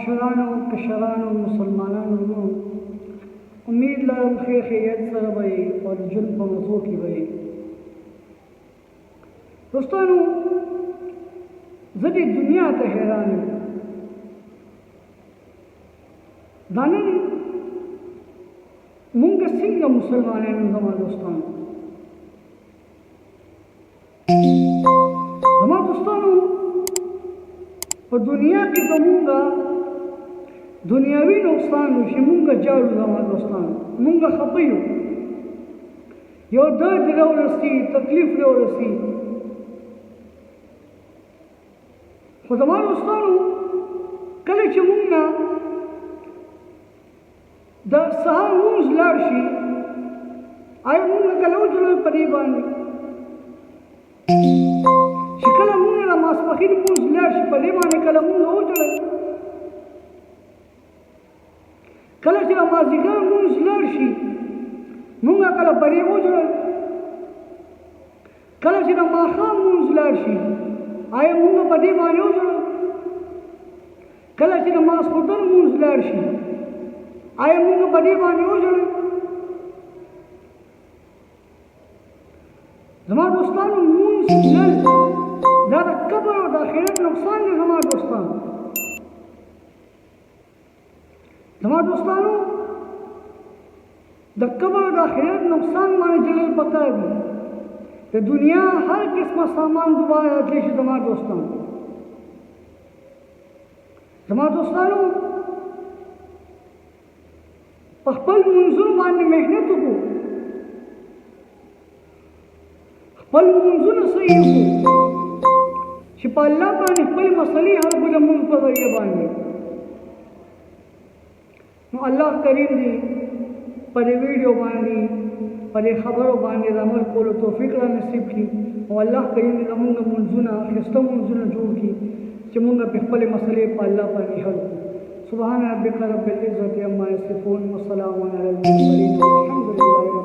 مشرانو کشرانو مسلمانانو امید لرم ښې خیریت سره به یې او د ژوند په مزو کې به یې. دوستانو زه دې دنیا ته حیران یم. دا نن مونږ څنګه مسلمانان یو زما دوستانو. زما دوستانو په دنیا کې زمونږ دنیاوي نقصان وشي مونږ جاړو زما دوستانو، مونږ خفه یو، یو درد راورسي، تکلیف راورسي. خو زما دوستانو کله چې مونږ نه د سهار لمونځ لاړ شي، آیا مونږ کله وجړل په دې باندې چې کله مونږ د ماسپښین لمونځ لاړ شي په دې باندې کله مونږ وجړل، کله چې د مازدیګر لمونځ لاړ شي مونږ کله په دې وجړل، کله چې د ماښام لمونځ لاړ شي آیا مونږ په دې باندې وجړل، کله چې د ماسخوتن لمونځ لاړ شي آیا مونږ په دې باندې وژړل. زما دوستانو لمونځ تلل دا د قبر او د آخرت نقصان دی. زما دوستانو د قبر او د آخرت نقصان باندې جلل پکار دی. د دنیا هر قسمه سامان دوباره راتلی شي. زما دوستانو په خپل منځونو باندې محنت وکړو، خپل منځونه صحیح وکړو چې په الله باندې خپل مسلې حل کړو د مونږ په ذریعه باندې. نو الله کریم دی په دې ویډیو باندې په دې خبرو باندې د عمل کولو توفیق را نصیب کړي او الله کریم دی زمونږ منځونه ښایسته منځونه جوړ کړي چې مونږ په خپلې مسلې په الله باندې حل کړو. سبحان ربك رب العزة عما يصفون وسلام على المرسلين والحمد لله.